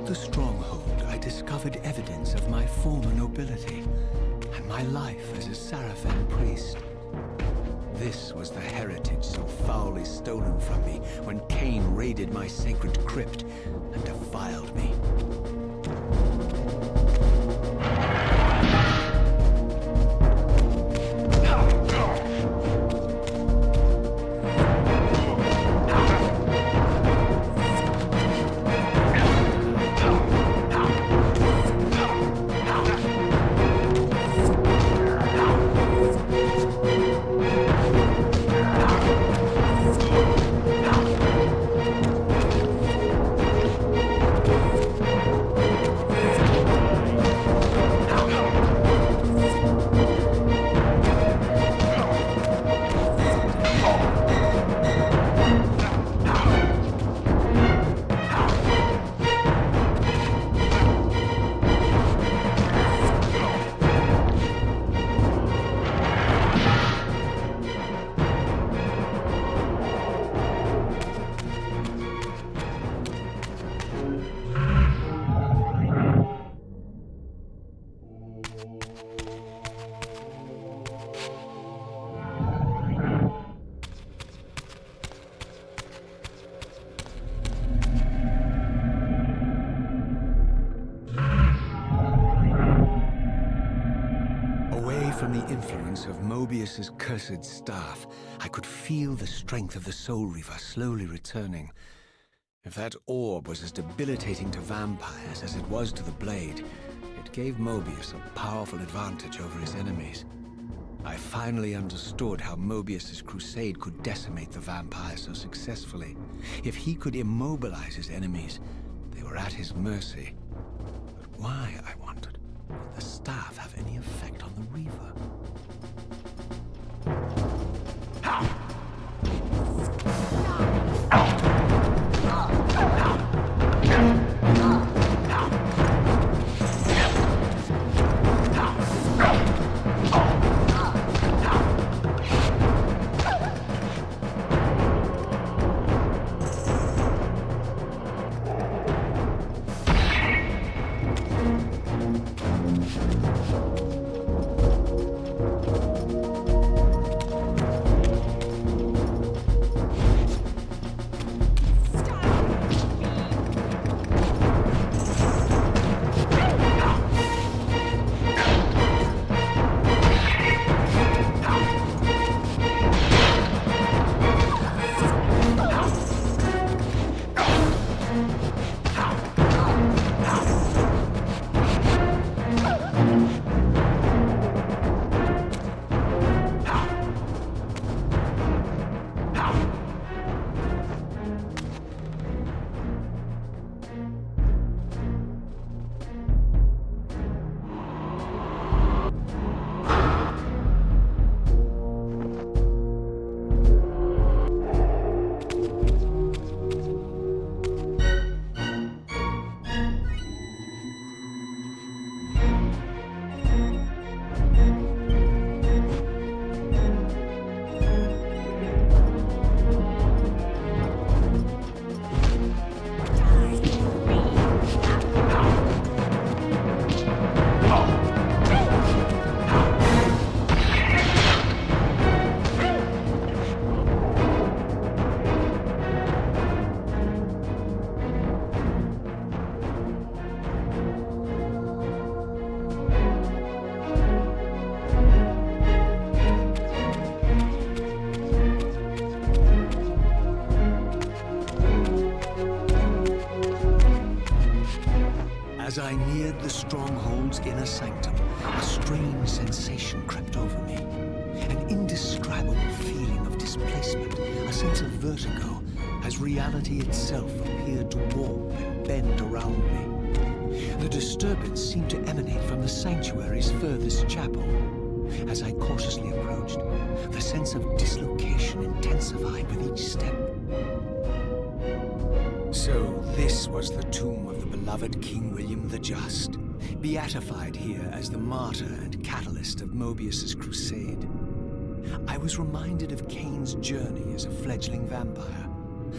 the stronghold, I discovered evidence of my former nobility and my life as a Sarafan priest. This was the heritage so foully stolen from me when Cain raided my sacred crypt and defiled me. From the influence of Mobius's cursed staff, I could feel the strength of the Soul Reaver slowly returning. If that orb was as debilitating to vampires as it was to the blade, it gave Mobius a powerful advantage over his enemies. I finally understood how Mobius's crusade could decimate the vampires so successfully. If he could immobilize his enemies, they were at his mercy. But why, I wondered, would the staff have any effect on the Reaver? As I neared the stronghold's inner sanctum, a strange sensation crept over me. An indescribable feeling of displacement, a sense of vertigo, as reality itself appeared to warp and bend around me. The disturbance seemed to emanate from the sanctuary's furthest chapel. As I cautiously approached, the sense of dislocation intensified with each step. So this was the tomb of the beloved King William the Just, beatified here as the martyr and catalyst of Mobius's crusade. I was reminded of Cain's journey as a fledgling vampire,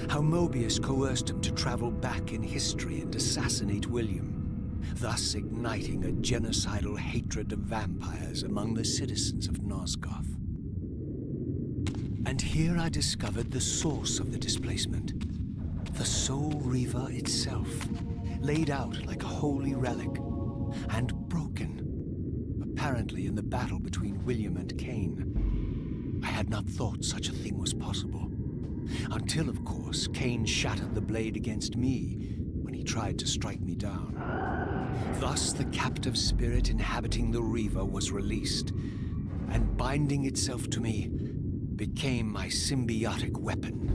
How Mobius coerced him to travel back in history and assassinate William, thus igniting a genocidal hatred of vampires among the citizens of Nosgoth. And here I discovered the source of the displacement. The Soul Reaver itself, laid out like a holy relic, and broken, apparently in the battle between William and Cain. I had not thought such a thing was possible. Until, of course, Cain shattered the blade against me when he tried to strike me down. Thus, the captive spirit inhabiting the Reaver was released, and binding itself to me, became my symbiotic weapon.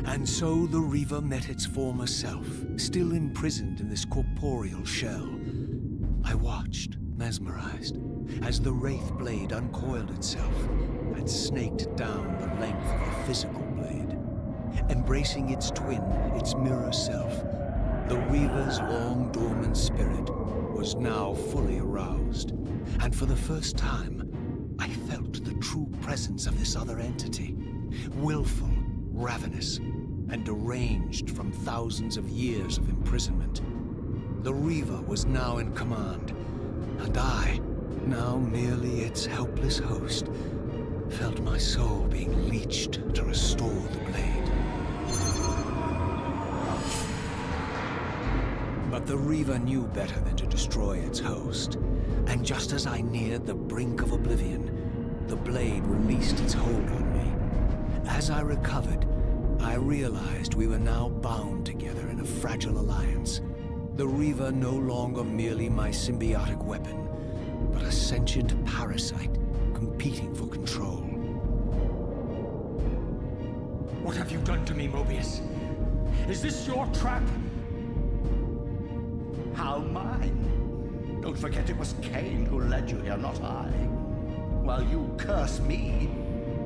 And so the Reaver met its former self, still imprisoned in this corporeal shell. I watched, mesmerized, as the Wraith blade uncoiled itself and snaked down the length of the physical blade. Embracing its twin, its mirror self, the Reaver's long dormant spirit was now fully aroused. And for the first time, I felt the true presence of this other entity. Willful, ravenous, and deranged from thousands of years of imprisonment. The Reaver was now in command, and I, now merely its helpless host, felt my soul being leached to restore the blade. But the Reaver knew better than to destroy its host, and just as I neared the brink of oblivion, the blade released its hold on me. As I recovered, I realized we were now bound together in a fragile alliance. The Reaver no longer merely my symbiotic weapon, but a sentient parasite competing for control. What have you done to me, Mobius? Is this your trap? How mine? Don't forget it was Cain who led you here, not I. While you curse me,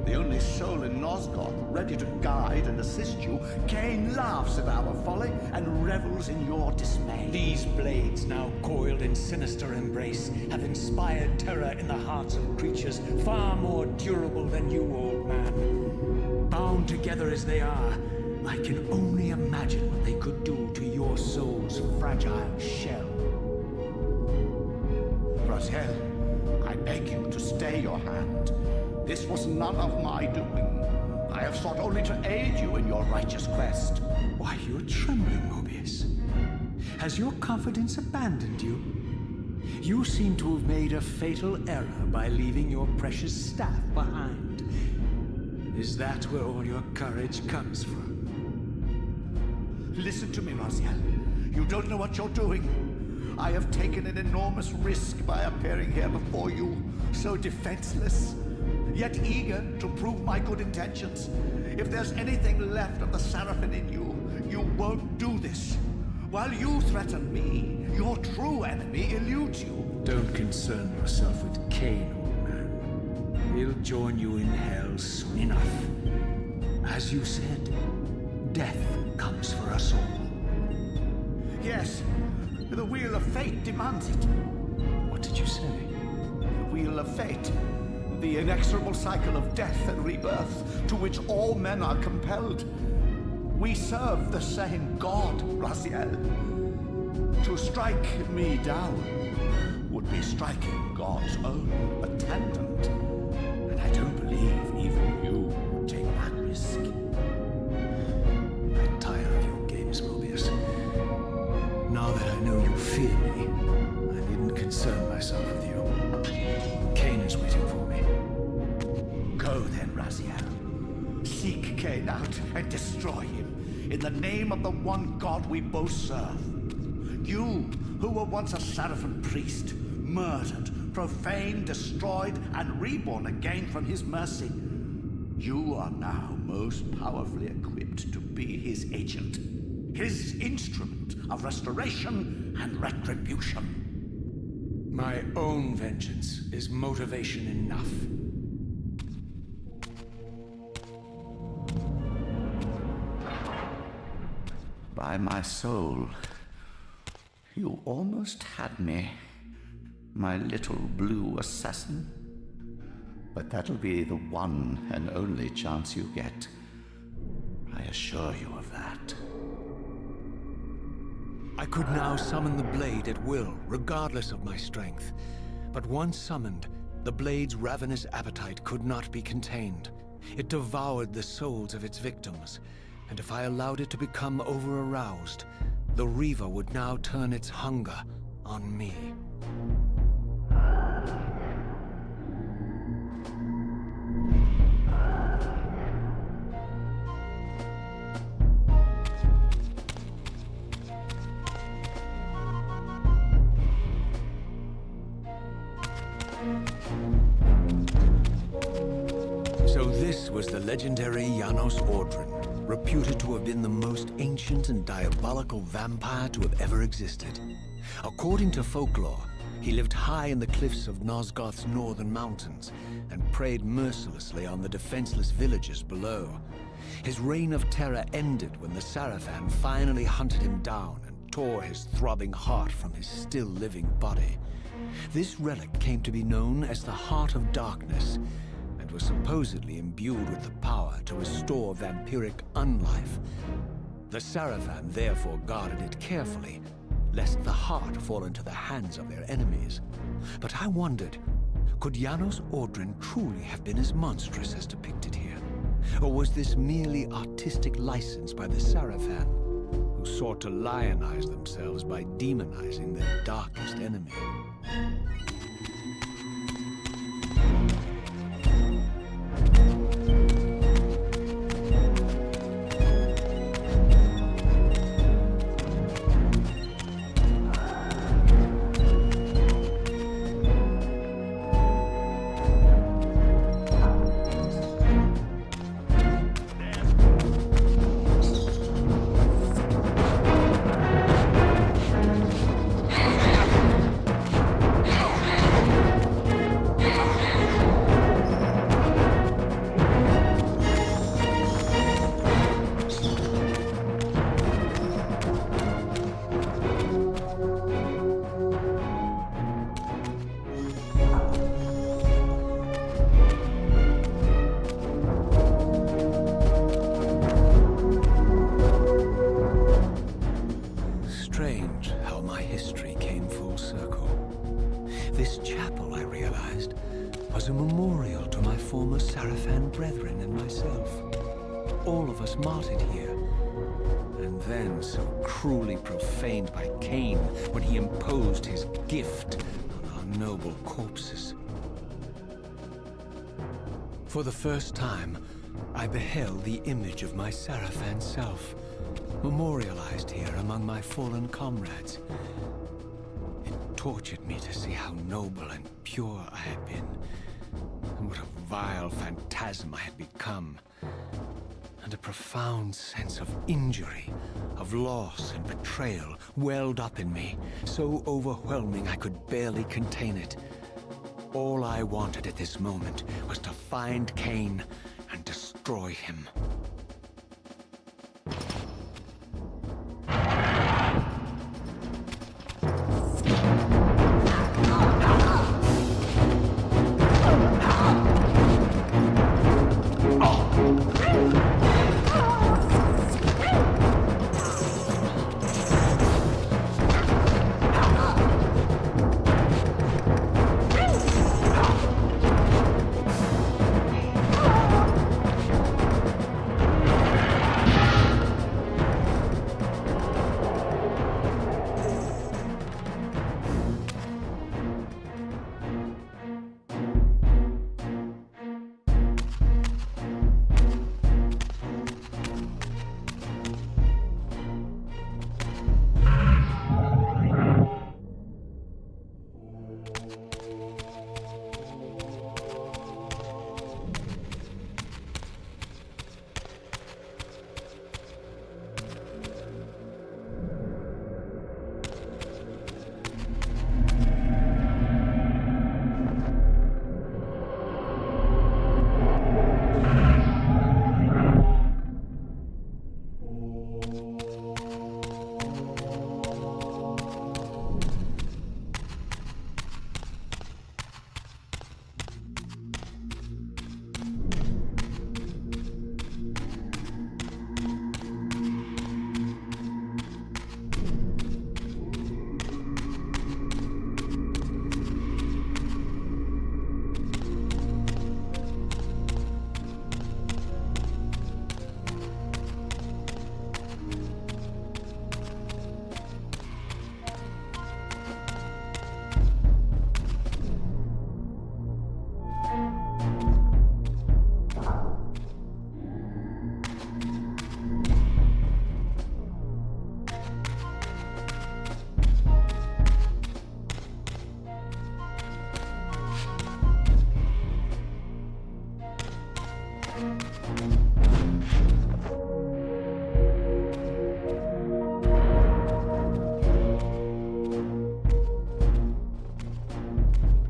the only soul in Nosgoth ready to guide and assist you, Cain laughs at our folly and revels in your dismay. These blades, now coiled in sinister embrace, have inspired terror in the hearts of creatures far more durable than you, old man. Bound together as they are, I can only imagine what they could do to your soul's fragile shell. Raziel, I beg you to stay your hand. This was none of my doing. I have sought only to aid you in your righteous quest. Why, you're trembling, Mobius. Has your confidence abandoned you? You seem to have made a fatal error by leaving your precious staff behind. Is that where all your courage comes from? Listen to me, Raziel. You don't know what you're doing. I have taken an enormous risk by appearing here before you, so defenseless, yet eager to prove my good intentions. If there's anything left of the Seraphim in you, you won't do this. While you threaten me, your true enemy eludes you. Don't concern yourself with Cain, old man. We'll join you in hell soon enough. As you said, death comes for us all. Yes, the wheel of fate demands it. What did you say? The wheel of fate. The inexorable cycle of death and rebirth to which all men are compelled. We serve the same God, Raziel. To strike me down would be striking God's own attendant. And I don't believe even you would take that risk. I'm tired of your games, Mobius. Now that I know you fear me, I needn't concern myself with you. Cain is waiting for me. Go then, Raziel. Seek Cain out and destroy him in the name of the one God we both serve. You, who were once a Seraphim priest, murdered, profaned, destroyed, and reborn again from his mercy, you are now most powerfully equipped to be his agent, his instrument of restoration and retribution. My own vengeance is motivation enough. By my soul, you almost had me, my little blue assassin. But that'll be the one and only chance you get. I assure you of that. I could now summon the blade at will, regardless of my strength. But once summoned, the blade's ravenous appetite could not be contained. It devoured the souls of its victims, and if I allowed it to become over-aroused, the reaver would now turn its hunger on me. So this was the legendary Janos Ordrin, reputed to have been the most ancient and diabolical vampire to have ever existed. According to folklore, he lived high in the cliffs of Nosgoth's northern mountains and preyed mercilessly on the defenseless villagers below. His reign of terror ended when the Sarafan finally hunted him down and tore his throbbing heart from his still-living body. This relic came to be known as the Heart of Darkness, and was supposedly imbued with the power to restore vampiric unlife. The Sarafan therefore guarded it carefully, lest the heart fall into the hands of their enemies. But I wondered, could Janos Ordrin truly have been as monstrous as depicted here? Or was this merely artistic license by the Sarafan, who sought to lionize themselves by demonizing their darkest enemy? Strange how my history came full circle. This chapel, I realized, was a memorial to my former Sarafan brethren and myself. All of us martyred here, and then so cruelly profaned by Cain when he imposed his gift on our noble corpses. For the first time, I beheld the image of my Sarafan self, memorialized here among my fallen comrades. It tortured me to see how noble and pure I had been, and what a vile phantasm I had become. And a profound sense of injury, of loss and betrayal welled up in me, so overwhelming I could barely contain it. All I wanted at this moment was to find Cain and destroy him.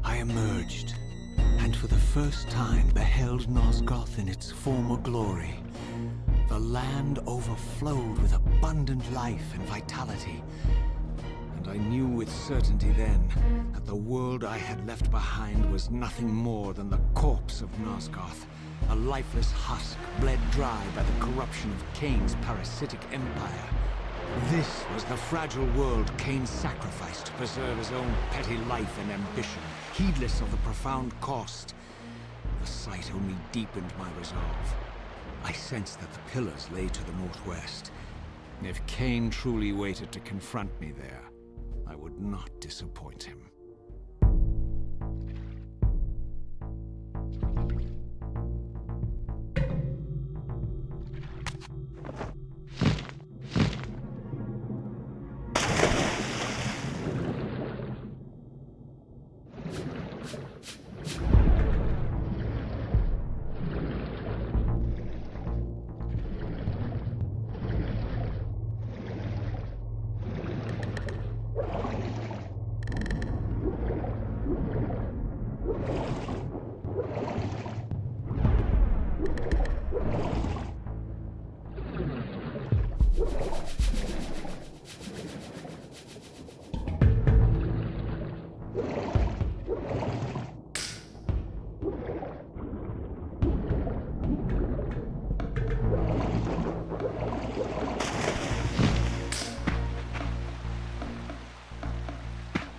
I emerged, and for the first time beheld Nosgoth in its former glory. The land overflowed with abundant life and vitality, and I knew with certainty then that the world I had left behind was nothing more than the corpse of Nosgoth, a lifeless husk bled dry by the corruption of Cain's parasitic empire. This was the fragile world Cain sacrificed to preserve his own petty life and ambition, heedless of the profound cost. The sight only deepened my resolve. I sensed that the pillars lay to the northwest. If Cain truly waited to confront me there, I would not disappoint him.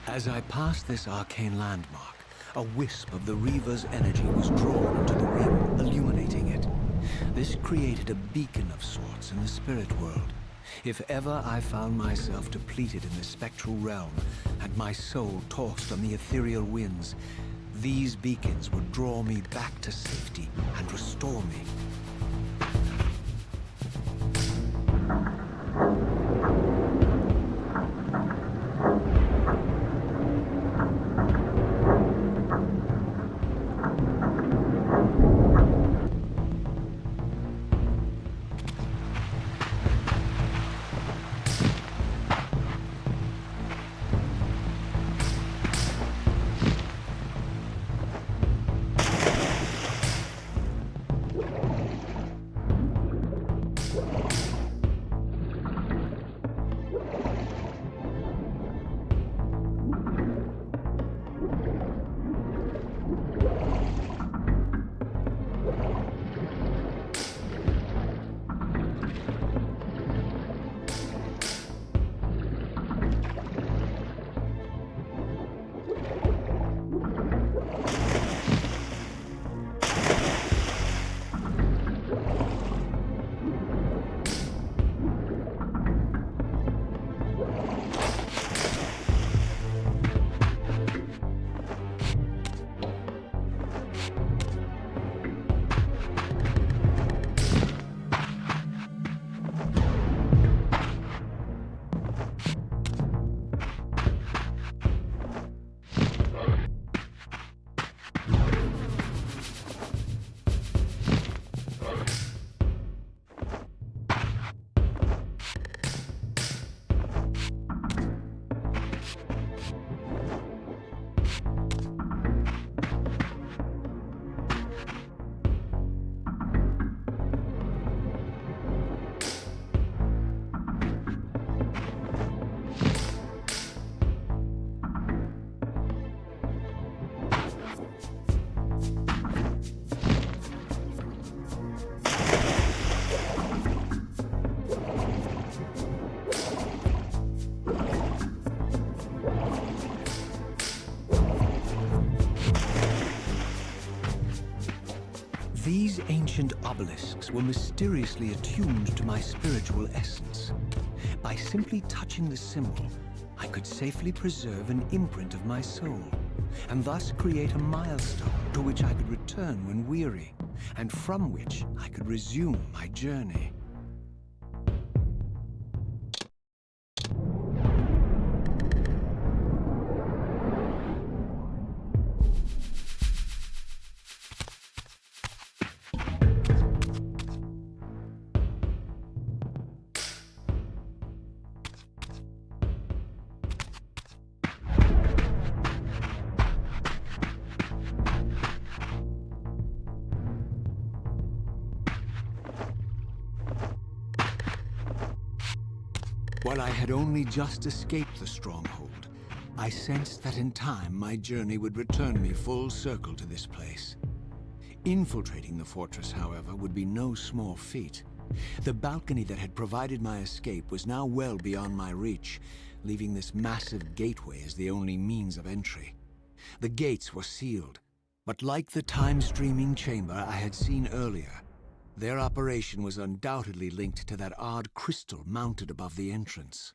As I passed this arcane landmark, a wisp of the reaver's energy was drawn into the rim, illuminating it. This created a beacon of sorts in the spirit world. If ever I found myself depleted in the spectral realm, and my soul tossed on the ethereal winds, these beacons would draw me back to safety and restore me. These ancient obelisks were mysteriously attuned to my spiritual essence. By simply touching the symbol, I could safely preserve an imprint of my soul, and thus create a milestone to which I could return when weary, and from which I could resume my journey. While I had only just escaped the stronghold, I sensed that in time my journey would return me full circle to this place. Infiltrating the fortress, however, would be no small feat. The balcony that had provided my escape was now well beyond my reach, leaving this massive gateway as the only means of entry. The gates were sealed, but like the time-streaming chamber I had seen earlier, their operation was undoubtedly linked to that odd crystal mounted above the entrance.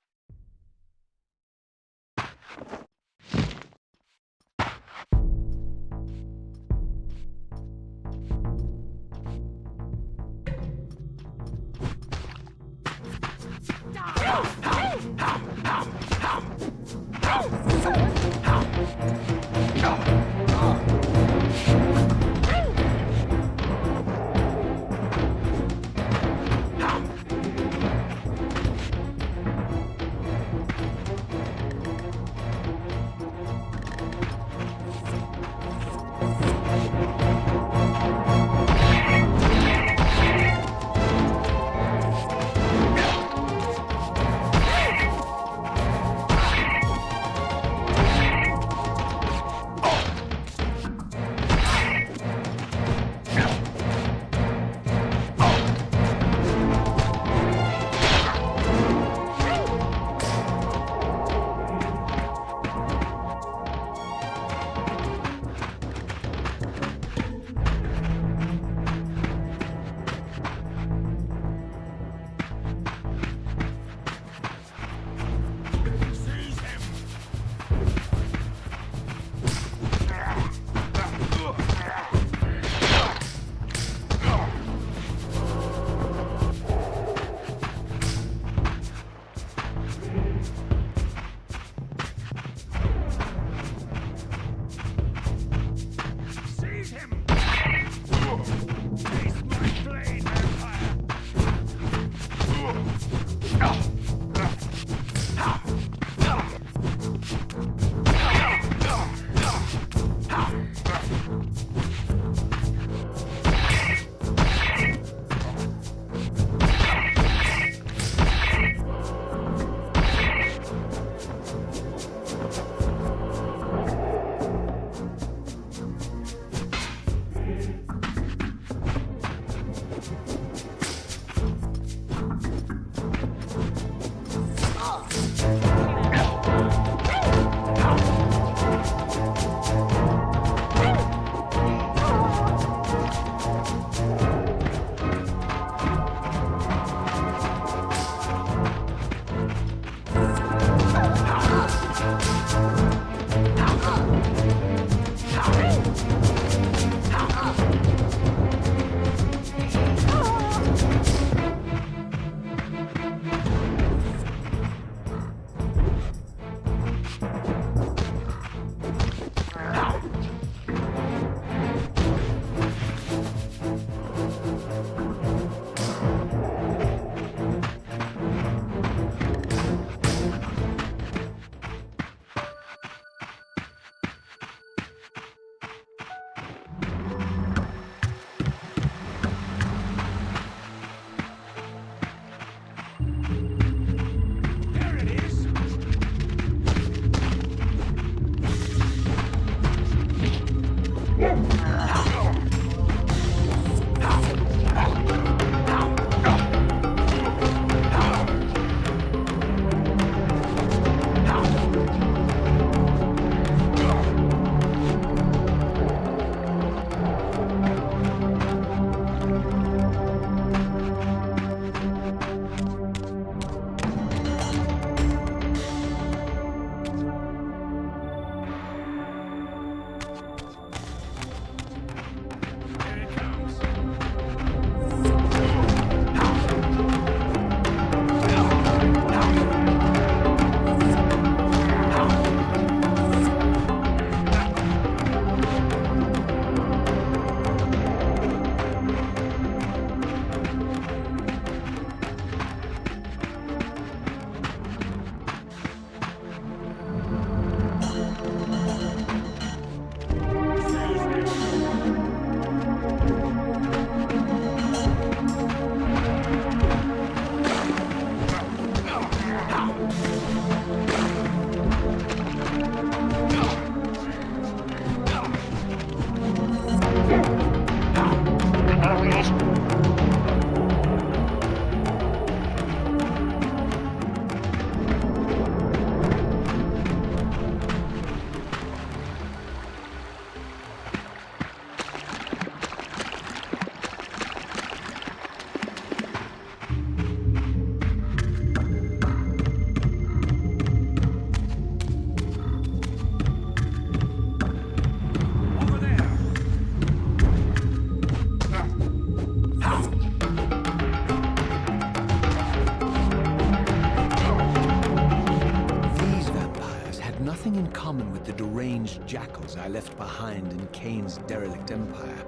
I left behind in Kane's derelict empire,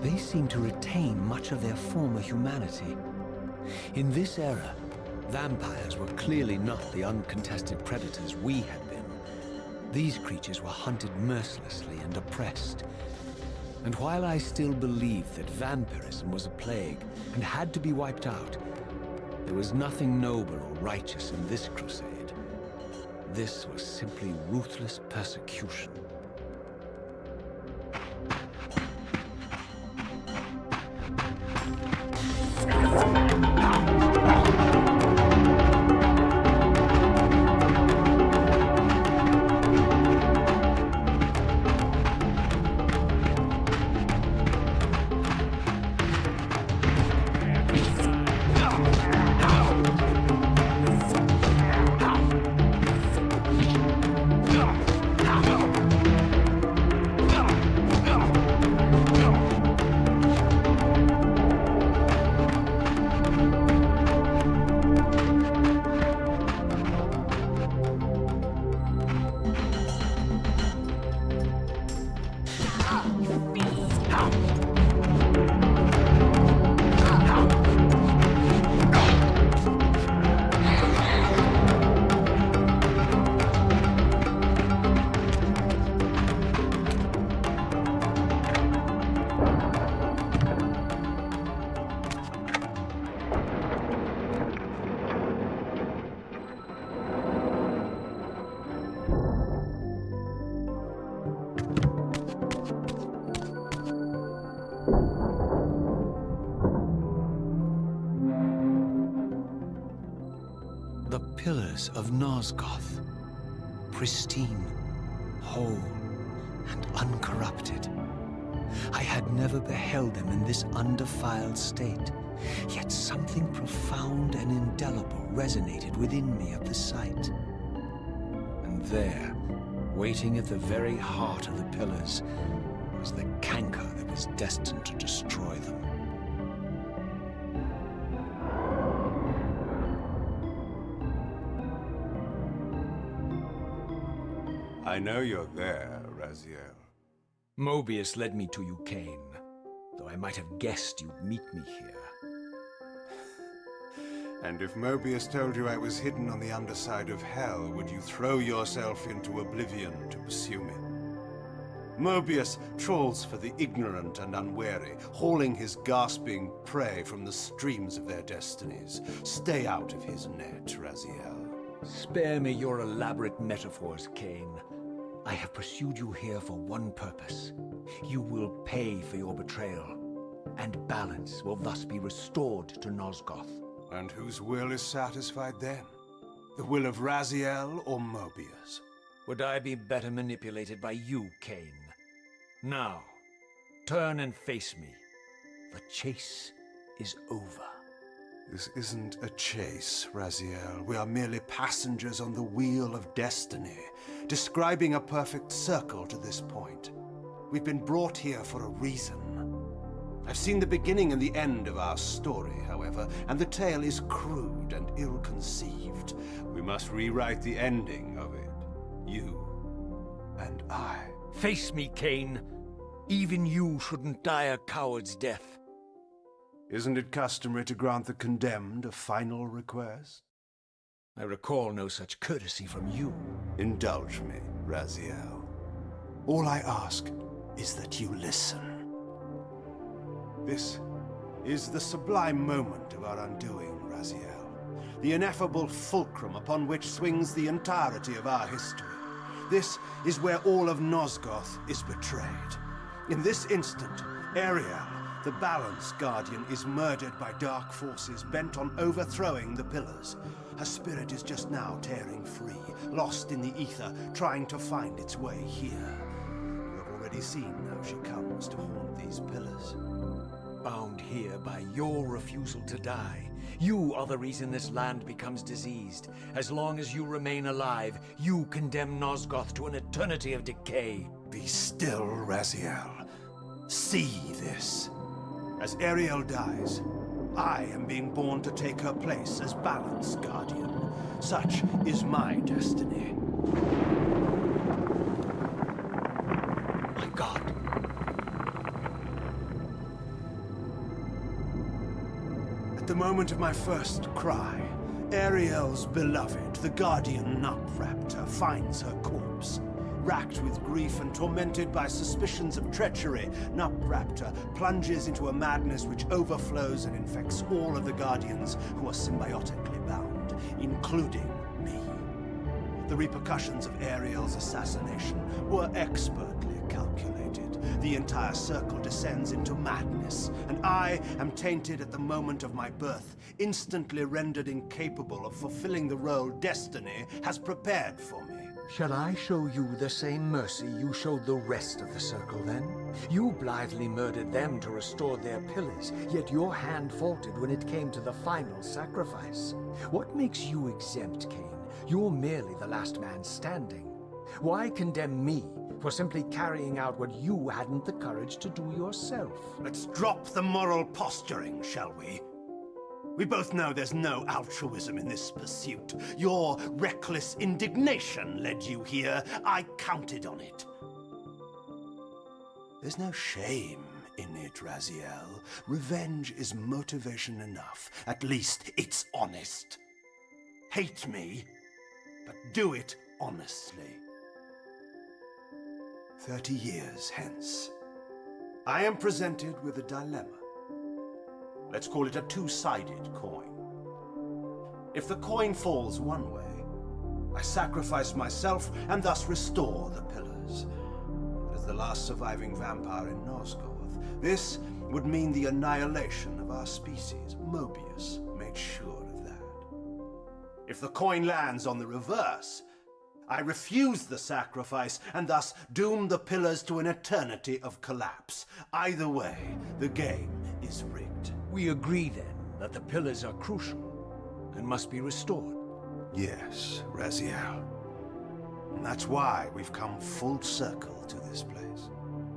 they seem to retain much of their former humanity. In this era, vampires were clearly not the uncontested predators we had been. These creatures were hunted mercilessly and oppressed. And while I still believed that vampirism was a plague and had to be wiped out, there was nothing noble or righteous in this crusade. This was simply ruthless persecution. The pillars of Nosgoth, pristine, whole, and uncorrupted. I had never beheld them in this undefiled state, yet something profound and indelible resonated within me at the sight. And there, waiting at the very heart of the pillars, was the canker that was destined to destroy them. I know you're there, Raziel. Mobius led me to you, Kane, though I might have guessed you'd meet me here. And if Mobius told you I was hidden on the underside of hell, would you throw yourself into oblivion to pursue me? Mobius trawls for the ignorant and unwary, hauling his gasping prey from the streams of their destinies. Stay out of his net, Raziel. Spare me your elaborate metaphors, Kane. I have pursued you here for one purpose. You will pay for your betrayal, and balance will thus be restored to Nosgoth. And whose will is satisfied then? The will of Raziel or Mobius? Would I be better manipulated by you, Kane? Now, turn and face me. The chase is over. This isn't a chase, Raziel. We are merely passengers on the wheel of destiny, describing a perfect circle to this point. We've been brought here for a reason. I've seen the beginning and the end of our story, however, and the tale is crude and ill-conceived. We must rewrite the ending of it. You and I. Face me, Kane. Even you shouldn't die a coward's death. Isn't it customary to grant the condemned a final request? I recall no such courtesy from you. Indulge me, Raziel. All I ask is that you listen. This is the sublime moment of our undoing, Raziel. The ineffable fulcrum upon which swings the entirety of our history. This is where all of Nosgoth is betrayed. In this instant, Ariel, the Balance Guardian, is murdered by dark forces bent on overthrowing the pillars. Her spirit is just now tearing free, lost in the ether, trying to find its way here. You have already seen how she comes to haunt these pillars. Bound here by your refusal to die. You are the reason this land becomes diseased. As long as you remain alive, you condemn Nosgoth to an eternity of decay. Be still, Raziel. See this. As Ariel dies, I am being born to take her place as Balance Guardian. Such is my destiny. At the moment of my first cry, Ariel's beloved, the guardian Nutraptor, finds her corpse. Racked with grief and tormented by suspicions of treachery, Nutraptor plunges into a madness which overflows and infects all of the Guardians who are symbiotically bound, including me. The repercussions of Ariel's assassination were expertly calculated. The entire circle descends into madness, and I am tainted at the moment of my birth, instantly rendered incapable of fulfilling the role destiny has prepared for me. Shall I show you the same mercy you showed the rest of the circle, then? You blithely murdered them to restore their pillars, yet your hand faltered when it came to the final sacrifice. What makes you exempt, Cain? You're merely the last man standing. Why condemn me for simply carrying out what you hadn't the courage to do yourself? Let's drop the moral posturing, shall we? We both know there's no altruism in this pursuit. Your reckless indignation led you here. I counted on it. There's no shame in it, Raziel. Revenge is motivation enough. At least it's honest. Hate me, but do it honestly. 30 years hence, I am presented with a dilemma. Let's call it a two-sided coin. If the coin falls one way, I sacrifice myself and thus restore the pillars. But as the last surviving vampire in Nosgoth, this would mean the annihilation of our species. Mobius made sure of that. If the coin lands on the reverse, I refuse the sacrifice and thus doom the pillars to an eternity of collapse. Either way, the game is rigged. We agree, then, that the pillars are crucial and must be restored. Yes, Raziel. And that's why we've come full circle to this place.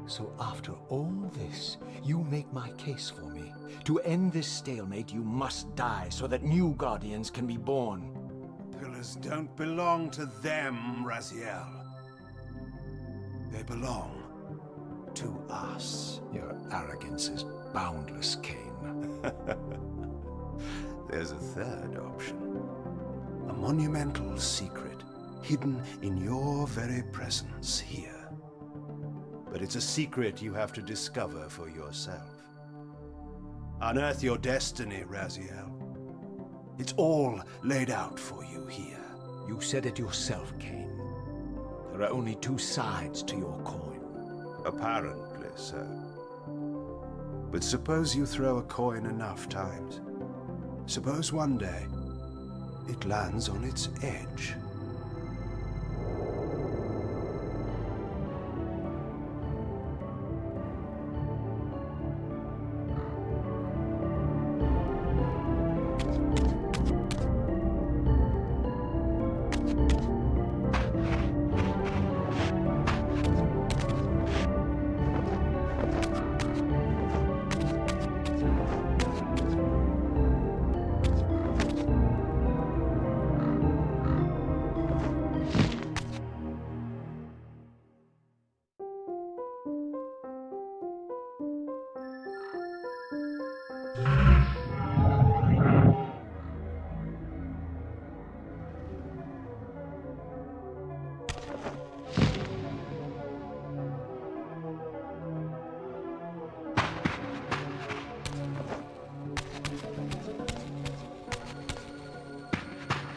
So after all this, you make my case for me. To end this stalemate, you must die so that new Guardians can be born. Pillars don't belong to them, Raziel. They belong to us. Your arrogance is boundless, Cain. There's a third option. A monumental secret, hidden in your very presence here. But it's a secret you have to discover for yourself. Unearth your destiny, Raziel. It's all laid out for you here. You said it yourself, Cain. There are only two sides to your coin. Apparently so. But suppose you throw a coin enough times. Suppose one day it lands on its edge.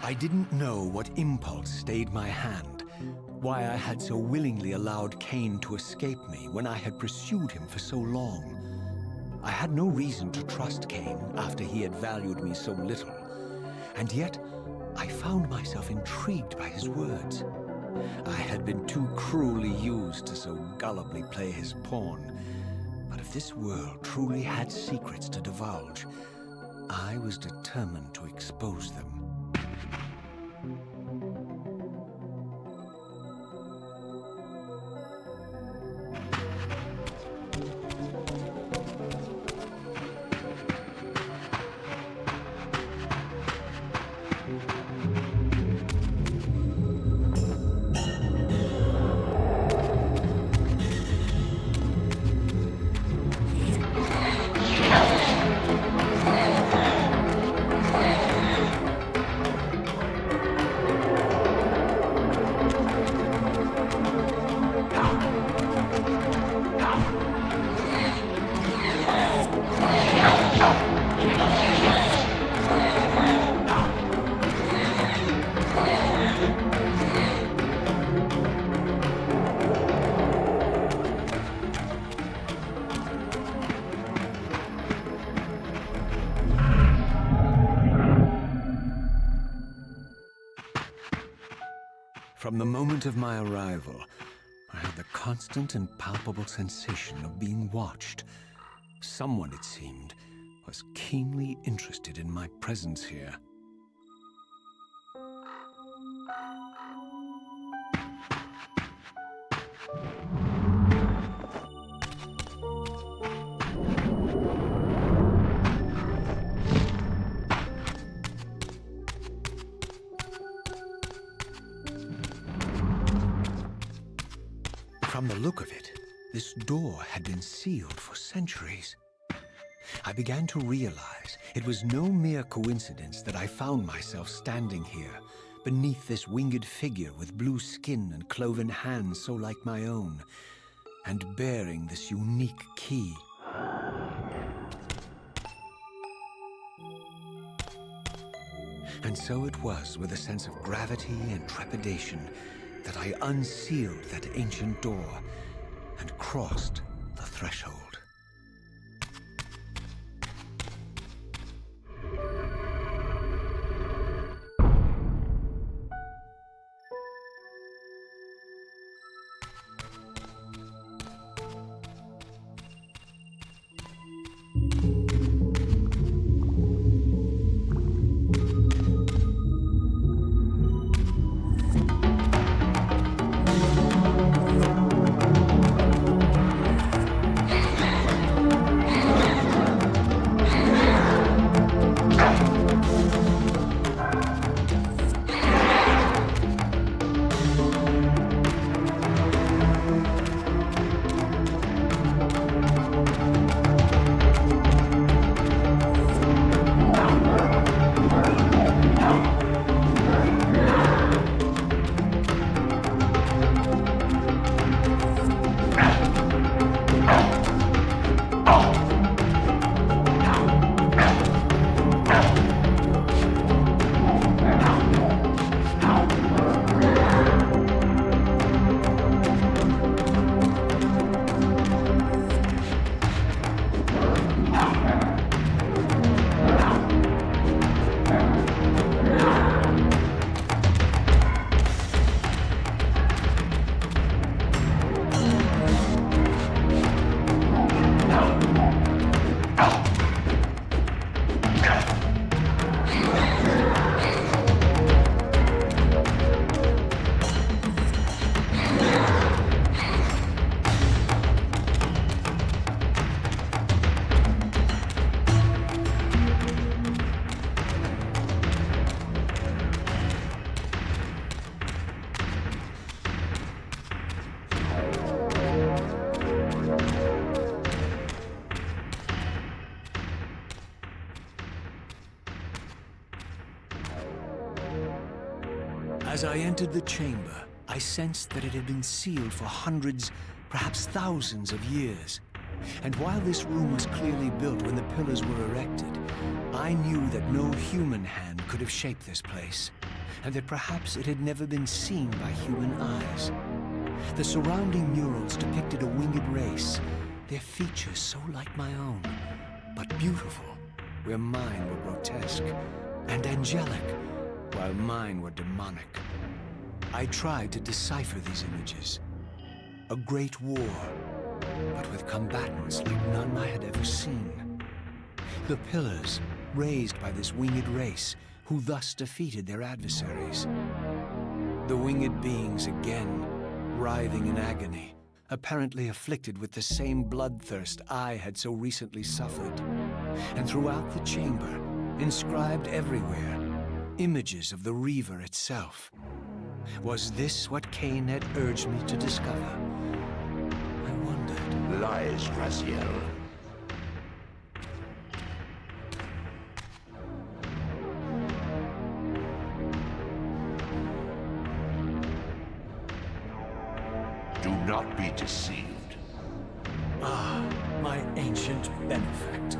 I didn't know what impulse stayed my hand, why I had so willingly allowed Cain to escape me when I had pursued him for so long. I had no reason to trust Cain after he had valued me so little, and yet I found myself intrigued by his words. I had been too cruelly used to so gullibly play his pawn, but if this world truly had secrets to divulge, I was determined to expose them. From the moment of my arrival, I had the constant and palpable sensation of being watched. Someone, it seemed, was keenly interested in my presence here. From the look of it, this door had been sealed for centuries. I began to realize it was no mere coincidence that I found myself standing here, beneath this winged figure with blue skin and cloven hands so like my own, and bearing this unique key. And so it was with a sense of gravity and trepidation that I unsealed that ancient door and crossed the threshold. As I entered the chamber, I sensed that it had been sealed for hundreds, perhaps thousands of years. And while this room was clearly built when the pillars were erected, I knew that no human hand could have shaped this place, and that perhaps it had never been seen by human eyes. The surrounding murals depicted a winged race, their features so like my own, but beautiful, where mine were grotesque, and angelic, while mine were demonic. I tried to decipher these images. A great war, but with combatants like none I had ever seen. The pillars, raised by this winged race, who thus defeated their adversaries. The winged beings again, writhing in agony, apparently afflicted with the same bloodthirst I had so recently suffered. And throughout the chamber, inscribed everywhere, images of the reaver itself. Was this what Cain had urged me to discover? I wondered. Lies, Raziel. Do not be deceived. Ah, my ancient benefactor.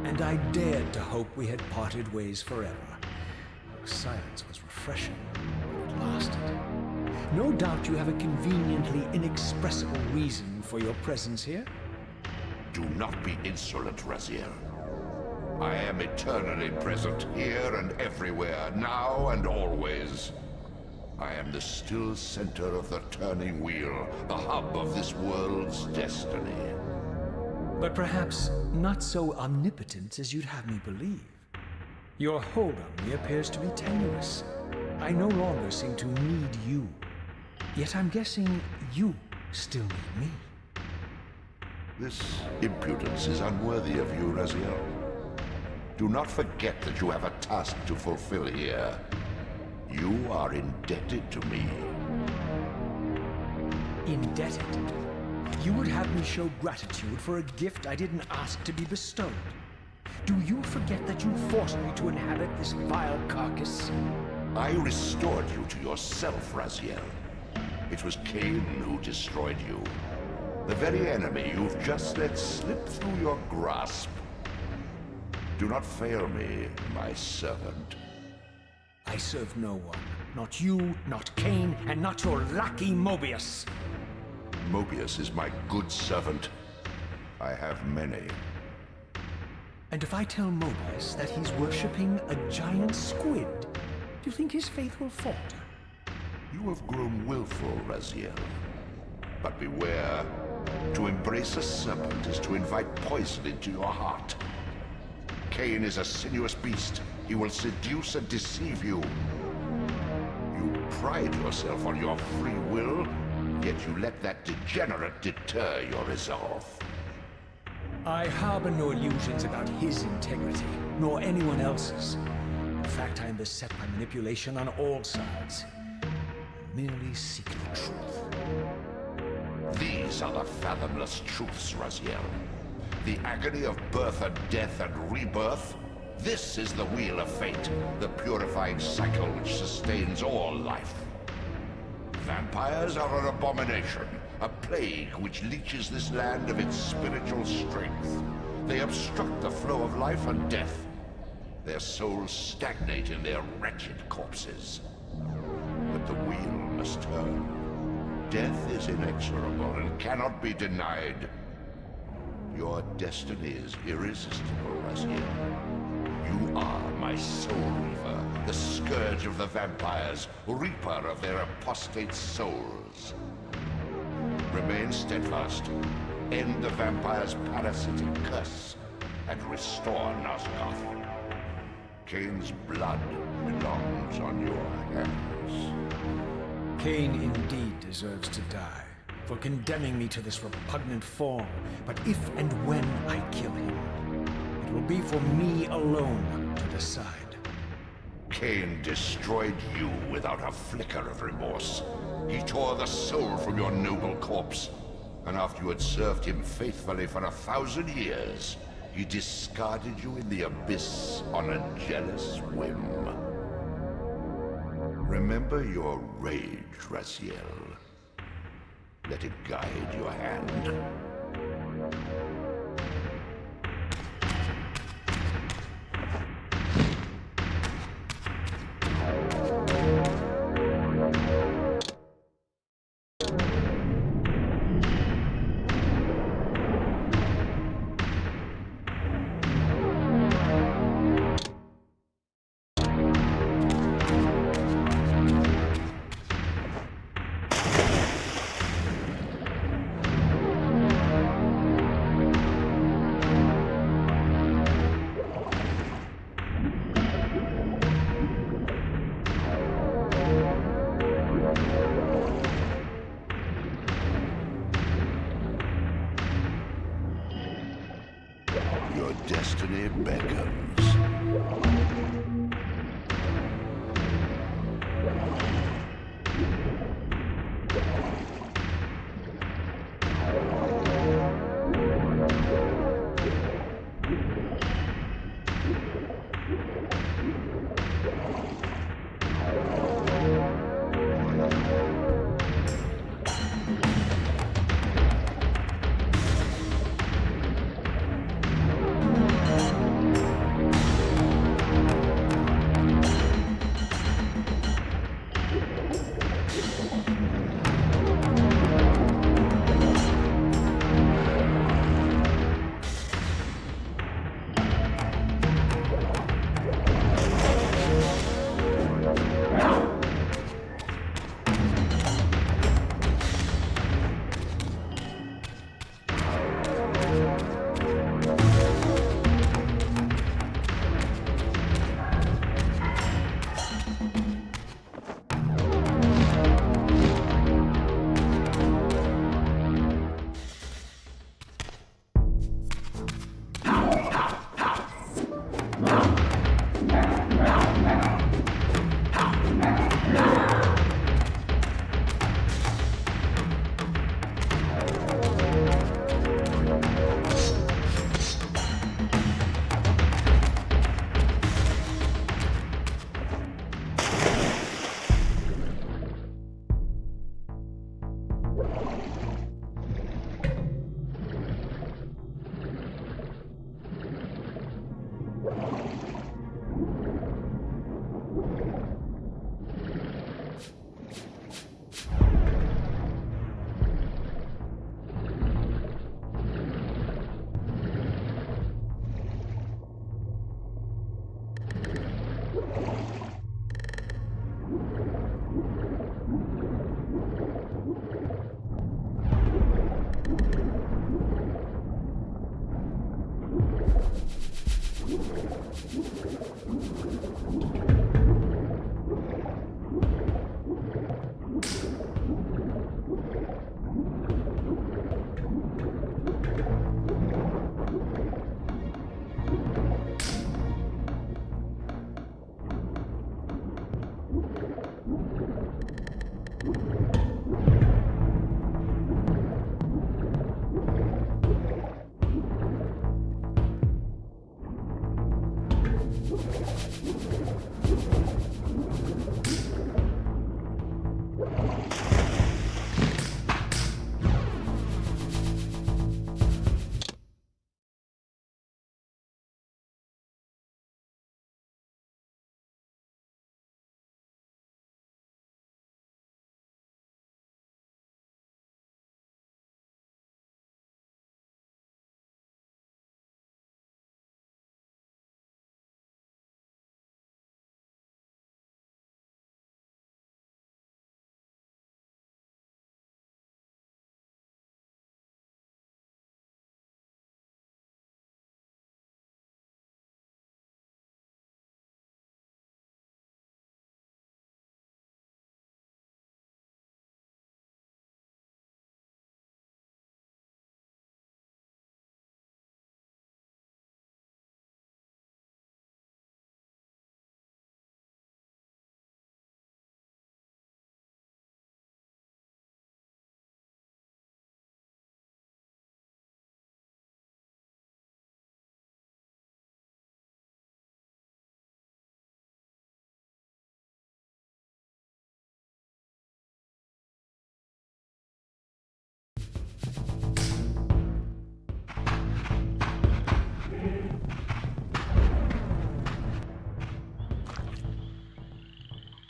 And I dared to hope we had parted ways forever. Silence was refreshing, but it lasted. No doubt you have a conveniently inexpressible reason for your presence here. Do not be insolent, Raziel. I am eternally present here and everywhere, now and always. I am the still center of the turning wheel, the hub of this world's destiny. But perhaps not so omnipotent as you'd have me believe. Your hold on me appears to be tenuous. I no longer seem to need you. Yet I'm guessing you still need me. This impudence is unworthy of you, Raziel. Do not forget that you have a task to fulfill here. You are indebted to me. Indebted? You would have me show gratitude for a gift I didn't ask to be bestowed. Do you forget that you forced me to inhabit this vile carcass? I restored you to yourself, Raziel. It was Cain who destroyed you. The very enemy you've just let slip through your grasp. Do not fail me, my servant. I serve no one. Not you, not Cain, and not your lackey Mobius. Mobius is my good servant. I have many. And if I tell Mobius that he's worshipping a giant squid, do you think his faith will falter? You have grown willful, Raziel. But beware. To embrace a serpent is to invite poison into your heart. Cain is a sinuous beast. He will seduce and deceive you. You pride yourself on your free will, yet you let that degenerate deter your resolve. I harbor no illusions about his integrity, nor anyone else's. In fact, I am beset by manipulation on all sides. I merely seek the truth. These are the fathomless truths, Raziel. The agony of birth and death and rebirth. This is the wheel of fate, the purifying cycle which sustains all life. Vampires are an abomination, a plague which leeches this land of its spiritual strength. They obstruct the flow of life and death. Their souls stagnate in their wretched corpses. But the wheel must turn. Death is inexorable and cannot be denied. Your destiny is irresistible, Raziel. You are my soul reaver, the scourge of the vampires, reaper of their apostate souls. Remain steadfast, end the vampire's parasitic curse, and restore Nosgoth. Cain's blood belongs on your hands. Cain indeed deserves to die for condemning me to this repugnant form. But if and when I kill him, it will be for me alone to decide. Cain destroyed you without a flicker of remorse. He tore the soul from your noble corpse. And after you had served him faithfully for 1,000 years, he discarded you in the abyss on a jealous whim. Remember your rage, Raziel. Let it guide your hand. Your destiny beckons.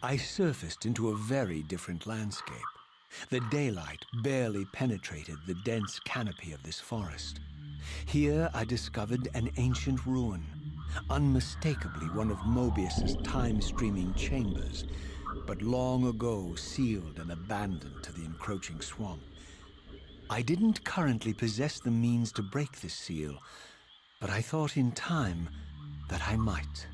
I surfaced into a very different landscape. The daylight barely penetrated the dense canopy of this forest. Here I discovered an ancient ruin, unmistakably one of Mobius's time-streaming chambers, but long ago sealed and abandoned to the encroaching swamp. I didn't currently possess the means to break this seal, but I thought in time that I might.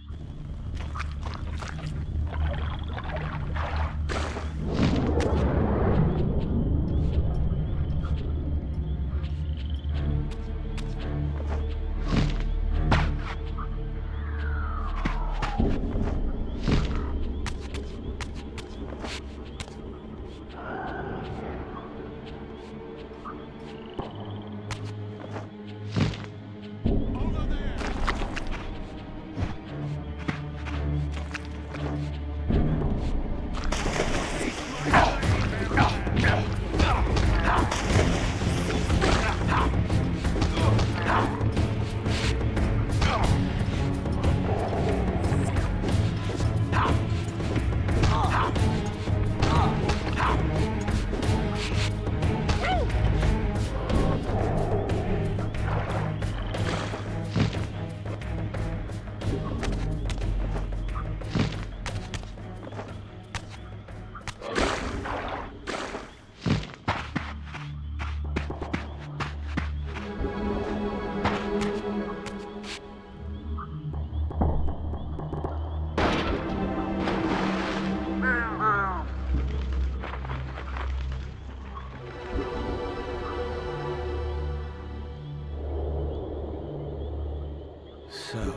So,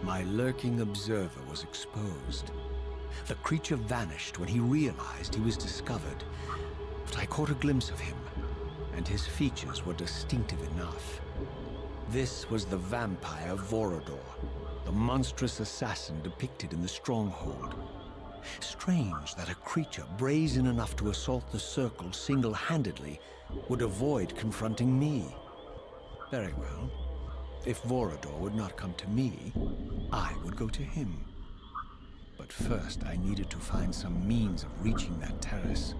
my lurking observer was exposed. The creature vanished when he realized he was discovered, but I caught a glimpse of him, and his features were distinctive enough. This was the vampire Vorador, the monstrous assassin depicted in the Stronghold. Strange that a creature brazen enough to assault the Circle single-handedly would avoid confronting me. Very well. If Vorador would not come to me, I would go to him. But first, I needed to find some means of reaching that terrace.